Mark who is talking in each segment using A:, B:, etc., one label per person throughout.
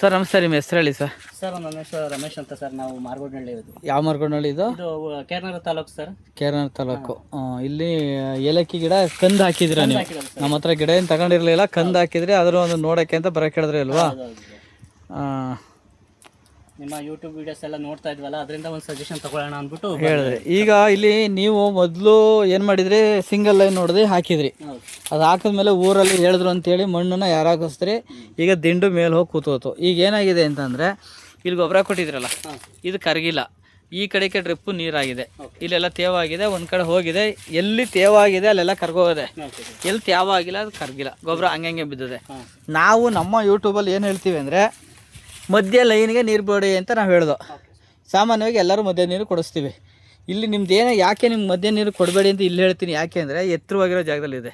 A: Sir ನಮಸ್ತೆ, ನಿಮ್ಮ ಹೆಸರು ಹೇಳಿ ಸರ್.
B: ಸರ್ ನನ್ನ ಹೆಸರು ರಮೇಶ್ ಅಂತ ಸರ್. ನಾವು ಮಾರ್ಗೋಡ್ನಳ್ಳಿ ಇರೋದು.
A: ಯಾವ ಮಾರ್ಗೋಡ್ನಳ್ಳಿ ಇದು?
B: ಕೇರ್ನೂರು ತಾಲೂಕು ಸರ್.
A: ಕೇರ್ನೂರು ತಾಲೂಕು. ಇಲ್ಲಿ ಏಲಕ್ಕಿ ಗಿಡ ಕಂದು ಹಾಕಿದ್ರೆ ನೀವು? ನಮ್ಮ ಹತ್ರ ಗಿಡ ಏನು ತಗೊಂಡಿರ್ಲಿಲ್ಲ, ಕಂದು ಹಾಕಿದ್ರೆ ಅದ್ರ ಒಂದು ನೋಡೋಕ್ಕೆ ಅಂತ ಬರೋಕೆ ಹೇಳಿದ್ರಿ ಅಲ್ವಾ?
B: ನಿಮ್ಮ ಯೂಟ್ಯೂಬ್ ವಿಡಿಯೋಸ್ ಎಲ್ಲ ನೋಡ್ತಾ ಇದ್ವಲ್ಲ, ಅದರಿಂದ ಒಂದು ಸಜೆಷನ್ ತಗೊಳ್ಳೋಣ ಅಂದ್ಬಿಟ್ಟು
A: ಹೇಳಿದ್ರಿ. ಈಗ ಇಲ್ಲಿ ನೀವು ಮೊದಲು ಏನು ಮಾಡಿದ್ರಿ, ಸಿಂಗಲ್ ಲೈನ್ ನೋಡಿದ್ರಿ ಹಾಕಿದ್ರಿ. ಅದು ಹಾಕಿದ್ಮೇಲೆ ಊರಲ್ಲಿ ಹೇಳಿದ್ರು ಅಂತೇಳಿ ಮಣ್ಣನ್ನು ಯಾರು ಹಾಕಿಸ್ತೀರಿ, ಈಗ ದಿಂಡು ಮೇಲೆ ಹೋಗಿ ಕೂತೋತು. ಈಗ ಏನಾಗಿದೆ ಅಂತಂದರೆ, ಇಲ್ಲಿ ಗೊಬ್ಬರ ಕೊಟ್ಟಿದ್ರಲ್ಲ, ಇದು ಕರಗಿಲ್ಲ. ಈ ಕಡೆಗೆ ಡ್ರಿಪ್ಪು ನೀರಾಗಿದೆ, ಇಲ್ಲೆಲ್ಲ ತೇವಾಗಿದೆ, ಒಂದು ಕಡೆ ಹೋಗಿದೆ. ಎಲ್ಲಿ ತೇವಾಗಿದೆ ಅಲ್ಲೆಲ್ಲ ಕರ್ಗೋಗಿದೆ, ಎಲ್ಲಿ ತೇವಾಗಿಲ್ಲ ಅದು ಕರಗಿಲ್ಲ, ಗೊಬ್ಬರ ಹಂಗೆ ಬಿದ್ದಿದೆ. ನಾವು ನಮ್ಮ ಯೂಟ್ಯೂಬಲ್ಲಿ ಏನು ಹೇಳ್ತೀವಿ ಅಂದರೆ, ಮಧ್ಯ ಲೈನ್ಗೆ ನೀರು ಬಿಡಿ ಅಂತ ನಾವು ಹೇಳ್ದೋ. ಸಾಮಾನ್ಯವಾಗಿ ಎಲ್ಲರೂ ಮಧ್ಯ ನೀರು ಕೊಡಿಸ್ತೀವಿ. ಇಲ್ಲಿ ನಿಮ್ದು ಏನೋ ಯಾಕೆ ನಿಮ್ಗೆ ಮಧ್ಯ ನೀರು ಕೊಡಬೇಡಿ ಅಂತ ಇಲ್ಲಿ ಹೇಳ್ತೀನಿ. ಯಾಕೆ ಅಂದರೆ ಎತ್ತರವಾಗಿರೋ ಜಾಗದಲ್ಲಿದೆ,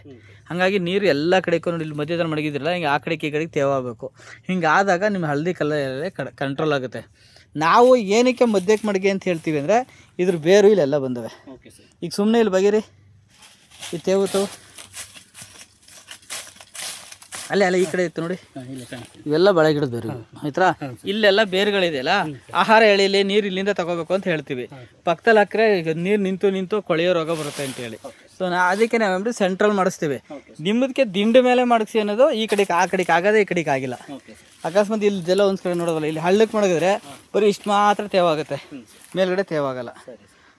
A: ಹಾಗಾಗಿ ನೀರು ಎಲ್ಲ ಕಡೆಗೂ ನೋಡಿ, ಇಲ್ಲಿ ಮಧ್ಯದಲ್ಲಿ ಮಡಗಿದ್ರಲ್ಲ, ಹಿಂಗೆ ಆ ಕಡೆಗೆ ಈ ಕಡೆಗೆ ತೇವಾಗಬೇಕು. ಹಿಂಗಾದಾಗ ನಿಮ್ಮ ಹಳದಿ ಕಲರಲ್ಲೇ ಕಂಟ್ರೋಲ್ ಆಗುತ್ತೆ. ನಾವು ಏನಕ್ಕೆ ಮಧ್ಯಕ್ಕೆ ಮಡಗಿ ಅಂತ ಹೇಳ್ತೀವಿ ಅಂದರೆ, ಇದ್ರ ಬೇರು ಇಲ್ಲೆಲ್ಲ ಬಂದವೆ. ಈಗ ಸುಮ್ಮನೆ ಇಲ್ಲಿ ಬಗೆರಿ, ಇದು ತೇವುತ್ತು ಅಲ್ಲ ಈ ಕಡೆ ಇತ್ತು ನೋಡಿ, ಇವೆಲ್ಲ ಬಳೆ ಗಿಡದ ಬೇರು ಆಯ್ತಾ. ಇಲ್ಲೆಲ್ಲ ಬೇರುಗಳಿದೆಯಲ್ಲ, ಆಹಾರ ಎಳೆಯಲ್ಲಿ ನೀರು ಇಲ್ಲಿಂದ ತಗೋಬೇಕು ಅಂತ ಹೇಳ್ತೀವಿ. ಪಕ್ಕದಲ್ಲಿ ಹಾಕ್ರೆ ನೀರು ನಿಂತು ಕೊಳೆಯೋ ರೋಗ ಬರುತ್ತೆ ಅಂತೇಳಿ. ಸೊ ಅದಕ್ಕೆ ನಾವೇನು ಸೆಂಟ್ರಲ್ ಮಾಡಿಸ್ತೀವಿ. ನಿಮ್ಮದಕ್ಕೆ ದಿಂಡು ಮೇಲೆ ಮಾಡಿಸಿ ಅನ್ನೋದು ಈ ಕಡೆಗೆ ಆ ಕಡೆಗೆ ಆಗದೆ, ಈ ಕಡೆಗೆ ಆಗಿಲ್ಲ. ಅಕಸ್ಮಾತ್ ಇಲ್ಲೆಲ್ಲ ಒಂದು ಕಡೆ ನೋಡೋದಲ್ಲ, ಇಲ್ಲಿ ಹಳ್ಳಕ್ಕೆ ಮಡಗಿದ್ರೆ ಬರೀ ಇಷ್ಟು ಮಾತ್ರ ತೇವಾಗುತ್ತೆ, ಮೇಲ್ಗಡೆ ತೇವಾಗಲ್ಲ.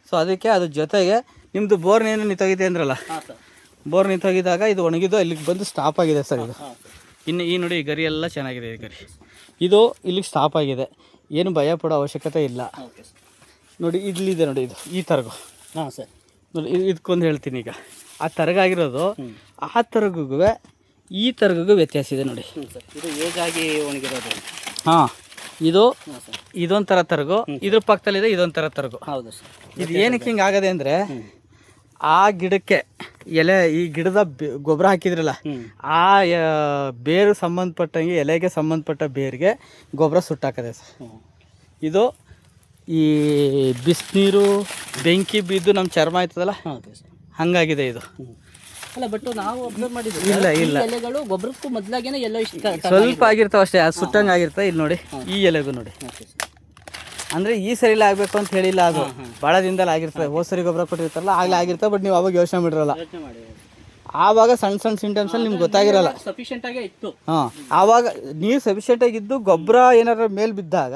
A: ಸೊ ಅದಕ್ಕೆ ಅದ್ರ ಜೊತೆಗೆ ನಿಮ್ಮದು ಬೋರ್ ನೀರು ನಿಂತೋಗಿದೆ ಅಂದ್ರಲ್ಲ, ಬೋರ್ ನಿಂತೋಗಿದ್ದಾಗ ಇದು ಒಣಗಿದ್ದು ಇಲ್ಲಿಗೆ ಬಂದು ಸ್ಟಾಪ್ ಆಗಿದೆ ಸರ್. ಇದು ಇನ್ನು ಈ ನೋಡಿ, ಈ ಗರಿ ಎಲ್ಲ ಚೆನ್ನಾಗಿದೆ. ಈ ಗರಿ ಇದು ಇಲ್ಲಿಗೆ ಸ್ಟಾಪ್ ಆಗಿದೆ, ಏನು ಭಯ ಪಡೋ ಅವಶ್ಯಕತೆ ಇಲ್ಲ. ನೋಡಿ ಇಲ್ಲಿದೆ ನೋಡಿ, ಇದು ಈ ತರಗು.
B: ಸರ್
A: ನೋಡಿ ಇದಕ್ಕೊಂದು ಹೇಳ್ತೀನಿ. ಈಗ ಆ ತರಗಾಗಿರೋದು ಆ ತರಗಿಗೂ ಈ ತರಗಿಗೂ ವ್ಯತ್ಯಾಸ ಇದೆ ನೋಡಿ.
B: ಇದು ಹೇಗಾಗಿ ಒಣಗಿರೋದು?
A: ಇದು ಇದೊಂಥರ ತರಗು, ಇದ್ರ ಪಕ್ಕದಲ್ಲಿದೆ ಇದೊಂಥರ ತರಗು.
B: ಹೌದು ಸರ್.
A: ಇದು ಏನಕ್ಕೆ ಹಿಂಗೆ ಆಗದೆ ಅಂದರೆ, ಆ ಗಿಡಕ್ಕೆ ಎಲೆ, ಈ ಗಿಡದ ಗೊಬ್ಬರ ಹಾಕಿದ್ರಲ್ಲ, ಆ ಬೇರು ಸಂಬಂಧಪಟ್ಟಂಗೆ, ಎಲೆಗೆ ಸಂಬಂಧಪಟ್ಟ ಬೇರಿಗೆ ಗೊಬ್ಬರ ಸುಟ್ಟಾಕದೆ ಸರ್. ಇದು ಈ ಬಿಸಿನೀರು ಬೆಂಕಿ ಬಿದ್ದು ನಮ್ಮ ಚರ್ಮ ಆಯ್ತದಲ್ಲ, ಹಂಗಾಗಿದೆ ಇದು.
B: ಅಲ್ಲ ಬಟ್ ನಾವು ಅಬ್ಸರ್ವ್ ಮಾಡಿದ್ವಿ,
A: ಇಲ್ಲ
B: ಎಲೆಗಳು ಗೊಬ್ಬರಕ್ಕೂ ಮೊದಲಾಗೇನೆ ಎಲ್ಲ ಇಷ್ಟು
A: ಸ್ವಲ್ಪ ಆಗಿರ್ತಾವೆ ಅಷ್ಟೇ, ಅದು ಸುಟ್ಟಂಗೆ ಆಗಿರ್ತವೆ. ಇಲ್ಲಿ ನೋಡಿ, ಈ ಎಲೆಗೂ ನೋಡಿ, ಅಂದರೆ ಈ ಸರಿಲ್ಲ ಆಗಬೇಕು ಅಂತ ಹೇಳಿಲ್ಲ, ಅದು ಭಾಳ ದಿನದಲ್ಲಿ ಆಗಿರ್ತದೆ. ಹೋದ ಸರಿ ಗೊಬ್ಬರ ಕೊಟ್ಟಿರ್ತಾರಲ್ಲ ಆಗಲೇ ಆಗಿರ್ತವೆ, ಬಟ್ ನೀವು ಅವಾಗ ಯೋಚನೆ ಮಾಡಿರಲ್ಲ. ಆವಾಗ ಸಣ್ಣ ಸಿಂಟಮ್ಸಲ್ಲಿ ನಿಮ್ಗೆ ಗೊತ್ತಾಗಿರಲ್ಲ.
B: ಸಫಿಷಿಯೆಂಟ್ ಆಗೇ ಇತ್ತು.
A: ಆವಾಗ ನೀರು ಸಫಿಷಿಯೆಂಟ್ ಆಗಿದ್ದು, ಗೊಬ್ಬರ ಏನಾರ ಮೇಲೆ ಬಿದ್ದಾಗ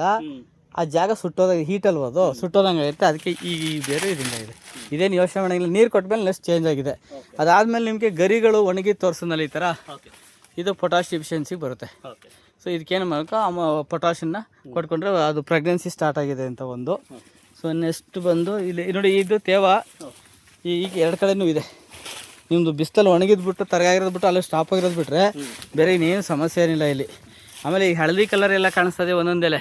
A: ಆ ಜಾಗ ಸುಟ್ಟೋದಾಗ, ಹೀಟಲ್ವ ಅದು ಸುಟ್ಟೋದಂಗೆ ಆಗುತ್ತೆ. ಅದಕ್ಕೆ ಈ ಬೇರೆ ಇದರಿಂದ ಇದೆ. ಇದೇನು ಯೋಚನೆ ಮಾಡೋಂಗಿಲ್ಲ. ನೀರು ಕೊಟ್ಮೇಲೆ ನೆಕ್ಸ್ಟ್ ಚೇಂಜ್ ಆಗಿದೆ. ಅದಾದಮೇಲೆ ನಿಮಗೆ ಗರಿಗಳು ಒಣಗಿ ತೋರಿಸೋದಲ್ಲಿ ಈ ಥರ ಇದು ಪೊಟ್ಯಾಶ್ ಡಿಫಿಷಿಯನ್ಸಿ ಬರುತ್ತೆ. ಸೊ ಇದಕ್ಕೇನು ಮಾಡಬೇಕು, ಪೊಟ್ಯಾಷನ್ನ ಕೊಟ್ಕೊಂಡ್ರೆ ಅದು ಪ್ರೆಗ್ನೆನ್ಸಿ ಸ್ಟಾರ್ಟ್ ಆಗಿದೆ ಅಂತ ಒಂದು. ಸೊ ನೆಕ್ಸ್ಟ್ ಬಂದು ಇಲ್ಲಿ ನೋಡಿ, ಇದು ತೇವ ಈಗ ಎರಡು ಕಡೆನೂ ಇದೆ. ನಿಮ್ಮದು ಬಿಸ್ತಲ್ಲಿ ಒಣಗಿದ್ಬಿಟ್ಟು ತರಗಾಗಿರೋದು ಬಿಟ್ಟು ಅಲ್ಲಿ ಸ್ಟಾಪ್ ಆಗಿರೋದು ಬಿಟ್ಟರೆ ಬೇರೆ ಇನ್ನೇನು ಸಮಸ್ಯೆ ಏನಿಲ್ಲ ಇಲ್ಲಿ. ಆಮೇಲೆ ಈ ಹಳದಿ ಕಲರ್ ಎಲ್ಲ ಕಾಣಿಸ್ತದೆ ಒಂದೊಂದೆಲೆ,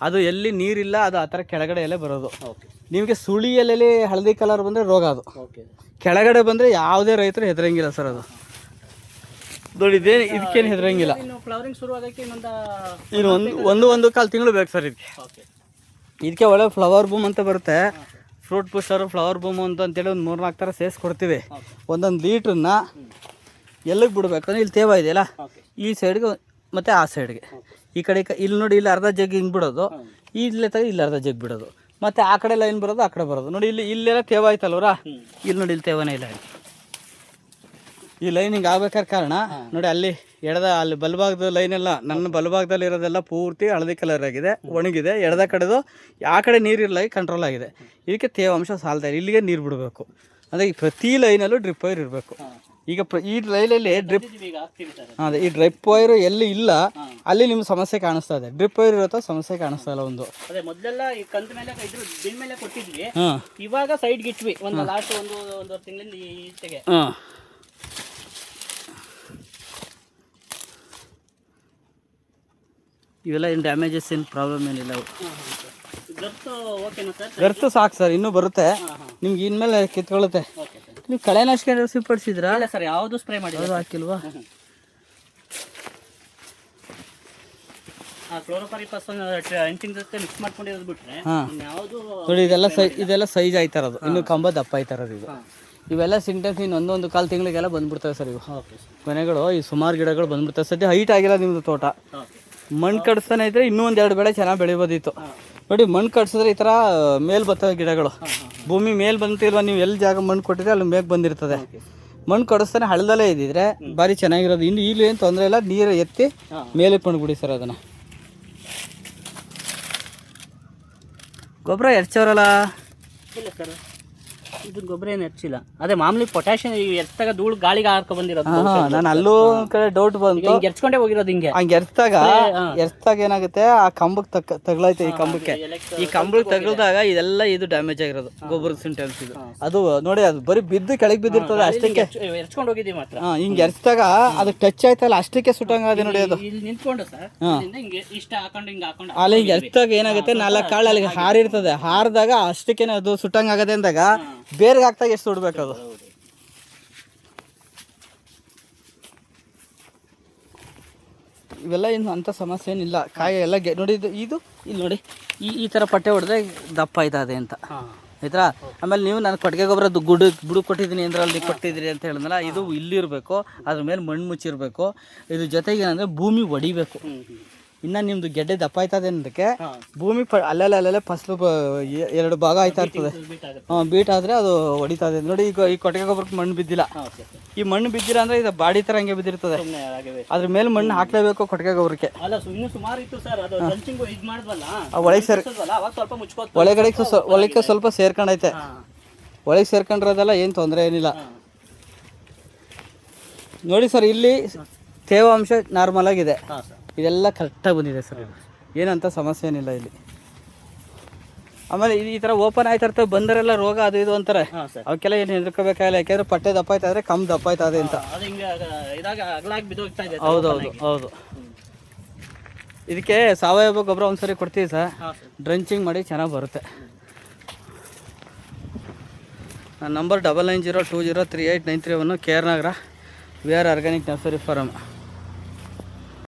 A: ಅದು ಎಲ್ಲಿ ನೀರಿಲ್ಲ ಅದು ಆ ಥರ ಕೆಳಗಡೆ ಎಲೆ ಬರೋದು. ನಿಮಗೆ ಸುಳಿ ಎಲೆಯಲ್ಲಿ ಹಳದಿ ಕಲರ್ ಬಂದರೆ ರೋಗ, ಅದು ಕೆಳಗಡೆ ಬಂದರೆ ಯಾವುದೇ ರೈತರು ಹೆದರಂಗಿಲ್ಲ ಸರ್. ಅದು ನೋಡಿ, ಇದಕ್ಕೇನು ಹೆದರಂಗಿಲ್ಲ.
B: ಫ್ಲವರಿಂಗ್ ಶುರು ಆಗೋಕ್ಕೆ
A: ಇನ್ನು ಒಂದು ಕಾಲು ತಿಂಗಳು ಬೇಕು ಸರ್ ಇದಕ್ಕೆ ಒಳ್ಳೆ ಫ್ಲವರ್ ಬೂಮ್ ಅಂತ ಬರುತ್ತೆ. ಫ್ರೂಟ್ ಬೂಸ್ಟರು, ಫ್ಲವರ್ ಬೂಮ್ ಅಂತೇಳಿ ಒಂದು 3-4 ಥರ ಸೇರಿಸಿ ಕೊಡ್ತೀವಿ. ಒಂದೊಂದು ಲೀಟ್ರನ್ನ ಎಲ್ಲಿಗೆ ಬಿಡಬೇಕು ಅಂದರೆ, ಇಲ್ಲಿ ತೇವ ಇದೆಯಲ್ಲ, ಈ ಸೈಡ್ಗೆ ಮತ್ತು ಆ ಸೈಡ್ಗೆ, ಈ ಕಡೆ ಇಲ್ಲಿ ನೋಡಿ, ಇಲ್ಲಿ ಅರ್ಧ ಜಗ್ ಹಿಂಗೆ ಬಿಡೋದು, ಇಲ್ಲೇ ತಗ ಇಲ್ಲಿ ಅರ್ಧ ಜಗ್ ಬಿಡೋದು, ಮತ್ತು ಆ ಕಡೆ ಲೈನ್ ಬರೋದು, ಆ ಕಡೆ ಬರೋದು. ನೋಡಿ ಇಲ್ಲೆಲ್ಲ ತೇವ ಆಯ್ತಲ್ವರ, ಇಲ್ಲಿ ನೋಡಿ ಇಲ್ಲಿ ತೇವನೇ ಇಲ್ಲ. ಈ ಲೈನ್ ಹಿಂಗೆ ಆಗ್ಬೇಕಾದ ಕಾರಣ ನೋಡಿ, ಅಲ್ಲಿ ಅಲ್ಲಿ ಬಲಭಾಗದ ಲೈನೆಲ್ಲ, ನನ್ನ ಬಲಭಾಗದಲ್ಲಿ ಇರೋದೆಲ್ಲ ಪೂರ್ತಿ ಹಳದಿ ಕಲರ್ ಆಗಿದೆ, ಒಣಗಿದೆ. ಎಡದ ಕಡೆದು ಆ ಕಡೆ ನೀರಿರಲಾಗಿ ಕಂಟ್ರೋಲ್ ಆಗಿದೆ. ಇದಕ್ಕೆ ತೇವಾಂಶ ಸಾಲ್ತಾ ಇಲ್ಲ. ಇಲ್ಲಿಗೆ ನೀರು ಬಿಡಬೇಕು ಅಂದರೆ ಈ ಪ್ರತಿ ಲೈನಲ್ಲೂ ಡ್ರಿಪ್ ವೈರ್ ಇರಬೇಕು. ಈಗ ಈ ಲೈನಲ್ಲಿ ಡ್ರಿಪ್, ಅದೇ ಈ ಡ್ರಿಪ್ ವೈರು ಎಲ್ಲಿ ಇಲ್ಲ ಅಲ್ಲಿ ನಿಮ್ಗೆ ಸಮಸ್ಯೆ ಕಾಣಿಸ್ತಾ ಇದೆ. ಡ್ರಿಪ್ ವೈರ್ ಇರುತ್ತೋ ಸಮಸ್ಯೆ ಕಾಣಿಸ್ತಾ ಇಲ್ಲ. ಒಂದು
B: ಮೊದಲೆಲ್ಲ ಈ ಕಂತ ಮೇಲೆ ದಿನ ಮೇಲೆ ಕೊಟ್ಟಿದ್ವಿ, ಇವಾಗ ಸೈಡ್ಗೆ ಇಟ್ವಿ. ಒಂದು ಲಾಸ್ಟ್ ಒಂದೂವರೆ ತಿಂಗಳಿಂದ ಈಚೆಗೆ.
A: ಇವೆಲ್ಲ ಏನು ಡ್ಯಾಮೇಜಸ್, ಏನು ಪ್ರಾಬ್ಲಮ್ ಏನಿಲ್ಲ. ಗರ್ತು ಸಾಕು ಸರ್, ಇನ್ನೂ ಬರುತ್ತೆ ನಿಮ್ಗೆ. ಇನ್ಮೇಲೆ ಕಿತ್ಕೊಳ್ಳುತ್ತೆ. ನೀವು ಕಳೆನಾಶಕ ಸಿಂಪಡಿಸಿದ್ರಾ?
B: ಇಲ್ಲ ಸರ್, ಯಾವುದು ಸ್ಪ್ರೇ ಮಾಡಿಲ್ಲ.
A: ಹಾಕಿಲ್ವಾ?
B: ಕ್ಲೋರೋಫರಿಫಾಸ್ ಜೊತೆ ಮಿಕ್ಸ್ ಮಾಡ್ಕೊಂಡಿರೋದು ಬಿಟ್ರೆ ಯಾವುದು
A: ನೋಡಿ, ಇದೆಲ್ಲ ಸೈಜ್ ಆಯ್ತಾ ಇರೋದು, ಇನ್ನು ಕಂಬ ದಪ್ಪ ಆಯ್ತಾ ಇರೋದು. ಇದು ಇವೆಲ್ಲ ಸಿಂಟೆನ್ಸ್ ಇನ್ನು ಒಂದು ಕಾಲು ತಿಂಗಳಿಗೆಲ್ಲ ಬಂದ್ಬಿಡ್ತವೆ ಸರ್. ಇವು ಕೊನೆಗಳು ಈ ಸುಮಾರು ಗಿಡಗಳು ಬಂದ್ಬಿಡ್ತವೆ. ಸದ್ಯ ಹೈಟ್ ಆಗಿಲ್ಲ ನಿಮ್ಮದು ತೋಟ. ಮಣ್ಣು ಕಡಿಸ್ತಾನೆ ಇದ್ರೆ ಇನ್ನೂ ಒಂದೆರಡು ಬೆಳೆ ಚೆನ್ನಾಗಿ ಬೆಳಿಬೋದಿತ್ತು. ನೋಡಿ ಮಣ್ಣು ಕಟ್ಸಿದ್ರೆ ಈ ಥರ ಮೇಲ್ ಬರ್ತವೆ ಗಿಡಗಳು. ಭೂಮಿ ಮೇಲ್ ಬಂತಿಲ್ವ, ನೀವು ಎಲ್ಲಿ ಜಾಗ ಮಣ್ಣು ಕೊಟ್ಟಿದ್ರೆ ಅಲ್ಲಿ ಮೇಗ್ ಬಂದಿರ್ತದೆ. ಮಣ್ಣು ಕಡಿಸ್ತಾನೆ ಹಳ್ಳದಲ್ಲೇ ಇದ್ದಿದ್ರೆ ಭಾರಿ ಚೆನ್ನಾಗಿರೋದು. ಇನ್ನು ಇಲ್ಲಿ ಏನು ತೊಂದರೆ ಇಲ್ಲ, ನೀರು ಎತ್ತಿ ಮೇಲೆ ಬಿಡಿ ಸರ್. ಅದನ್ನು ಗೊಬ್ಬರ ಎರಚವ್ರಲ್ಲ?
B: ಇಲ್ಲ ಸರ್, ಇದು ಗೊಬ್ಬರ ಏನು ಹೆಚ್ಚಿಲ್ಲ. ಅದೇ ಮಾಮೂಲಿ ಪೊಟ್ಯಾಷಿಯಂ ಎರ್ತಾಗ ಧೂಳು ಗಾಳಿಗೆ ಹಾರ್ಕೊ ಬಂದಿರೋದು.
A: ನಾನು ಅಲ್ಲೂ ಕಡೆ ಡೌಟ್ ಬಂತು,
B: ಹಿಂಗೆ ಎರ್ಚ್ಕೊಂಡೇ ಹೋಗಿರೋದು. ಹಂಗೆ
A: ಎರ್ತಾಗ ಏನಾಗುತ್ತೆ, ಆ ಕಂಬಕ್ಕೆ ತಗ್ಲೈತೆ. ಈ ಕಂಬಕ್ಕೆ ತಗಲ್ದಾಗ ಇದೆಲ್ಲ ಇದು ಡ್ಯಾಮೇಜ್ ಆಗಿರೋದು ಗೊಬ್ಬರದ ಸಿಂಟೆನ್ಸ್ ಇದು. ಅದು ನೋಡಿ, ಅದು ಬರೀ ಬಿದ್ದು ಕೆಳಗೆ ಬಿದ್ದಿರ್ತದೆ ಅಷ್ಟಕ್ಕೆ.
B: ಎರ್ಚ್ಕೊಂಡು ಹೋಗಿದ್ದೀವಿ ಮಾತ್ರ.
A: ಹಿಂಗೆ ಎರ್ಚ್ದಾಗ ಅದು ಟಚ್ ಆಯ್ತಲ್ಲ ಅಷ್ಟಕ್ಕೆ ಸುಟ್ಟಂಗಾದೆ ನೋಡಿ. ಅದು
B: ಇಲ್ಲಿ ನಿಂತ್ಕೊಂಡು ಸರ್ ಹಿಂಗೆ ಇಷ್ಟ ಹಾಕೊಂಡು ಹಿಂಗೆ ಹಾಕೊಂಡು
A: ಅಲ್ಲಿ ಹಿಂಗೆ ಎರ್ಚ್ದಾಗ ಏನಾಗುತ್ತೆ, 4 ಕಾಳು ಅಲ್ಲಿಗೆ ಹಾರಿರ್ತದೆ. ಹಾರಿದಾಗ ಅಷ್ಟಕ್ಕೆ ಅದು ಸುಟ್ಟಂಗಾಗದೆ ಅಂದಾಗ ಬೇರೆಗೆ ಹಾಕ್ದಾಗ ಎಷ್ಟು ಸುಡ್ಬೇಕು ಅದು. ಇವೆಲ್ಲ ಏನು ಅಂಥ ಸಮಸ್ಯೆ ಏನಿಲ್ಲ. ಕಾಯಿ ಎಲ್ಲ ನೋಡಿ, ಇದು ಇಲ್ಲಿ ನೋಡಿ, ಈ ಥರ ಪಟ್ಟೆ ಹೊಡೆದ್ರೆ ದಪ್ಪ ಆಯ್ತದೆ ಅಂತ ಆಯ್ತಾ. ಆಮೇಲೆ ನೀವು ನಾನು ಕೊಟ್ಟಿಗೆ ಗೊಬ್ಬರ ಬುಡು ಕೊಟ್ಟಿದ್ದೀನಿ ಅಂದ್ರೆ ಅಲ್ಲಿ ಕೊಟ್ಟಿದ್ದೀರಿ ಅಂತ ಹೇಳಿದ್ನಲ್ಲ, ಇದು ಇಲ್ಲಿರಬೇಕು, ಅದ್ರ ಮೇಲೆ ಮಣ್ಣು ಮುಚ್ಚಿರಬೇಕು. ಇದು ಜೊತೆಗೆ ಏನಂದರೆ ಭೂಮಿ ಹೊಡಿಬೇಕು. ಇನ್ನು ನಿಮ್ಮದು ಗೆಡ್ಡೆ ದಪ್ಪ ಆಯ್ತದೆ ಅನ್ನೋದಕ್ಕೆ ಭೂಮಿ ಅಲ್ಲಲ್ಲೇ ಫಸಲು 2 ಭಾಗ ಆಯ್ತಾ ಇರ್ತದೆ. ಬೀಟ್ ಆದರೆ ಅದು ಹೊಡಿತದೆ ನೋಡಿ. ಈಗ ಈ ಕೊಟ್ಟಿಗೆ ಗೊಬ್ಬರಕ್ಕೆ ಮಣ್ಣು ಬಿದ್ದಿಲ್ಲ. ಈ ಮಣ್ಣು ಬಿದ್ದಿಲ್ಲ ಅಂದರೆ ಇದು ಬಾಡಿ ಥರ ಹಂಗೆ ಬಿದ್ದಿರ್ತದೆ. ಅದ್ರ ಮೇಲೆ ಮಣ್ಣು ಹಾಕ್ಲೇಬೇಕು ಕೊಟ್ಟಿಗೆ ಗೊಬ್ಬರಕ್ಕೆ. ಒಳಗೆ ಸ್ವಲ್ಪ ಸೇರ್ಕೊಂಡೈತೆ. ಒಳಗೆ ಸೇರ್ಕೊಂಡಿರೋದೆಲ್ಲ ಏನು ತೊಂದರೆ ಏನಿಲ್ಲ ನೋಡಿ ಸರ್. ಇಲ್ಲಿ ತೇವಾಂಶ ನಾರ್ಮಲ್ ಆಗಿದೆ, ಇದೆಲ್ಲ ಕರೆಕ್ಟಾಗಿ ಬಂದಿದೆ ಸರ್. ಏನಂತ ಸಮಸ್ಯೆ ಏನಿಲ್ಲ ಇಲ್ಲಿ. ಆಮೇಲೆ ಈ ಥರ ಓಪನ್ ಆಯ್ತಾ ಇರ್ತವೆ, ಬಂದರೆಲ್ಲ ರೋಗ ಅದು ಇದು ಅಂತಾರೆ. ಅವಕ್ಕೆಲ್ಲ ಏನು ಹೆದರ್ಕೋಬೇಕಾಗಿಲ್ಲ, ಯಾಕೆಂದ್ರೆ ಪಟ್ಟೆ ದಪ್ಪ ಆಯ್ತಾದ್ರೆ ಕಮ್ಮಿ ದಪ್ಪ ಆಯ್ತದೆ ಅಂತ. ಹೌದು. ಇದಕ್ಕೆ ಸಾವಯವ ಗೊಬ್ಬರ ಒಂದ್ಸರಿ ಕೊಡ್ತೀವಿ ಸರ್, ಡ್ರಂಚಿಂಗ್ ಮಾಡಿ ಚೆನ್ನಾಗಿ ಬರುತ್ತೆ. ನನ್ನ ನಂಬರ್ 9902038931, KR ನಗರ, VR ಆರ್ಗ್ಯಾನಿಕ್ ನರ್ಸರಿ ಫಾರಮ್.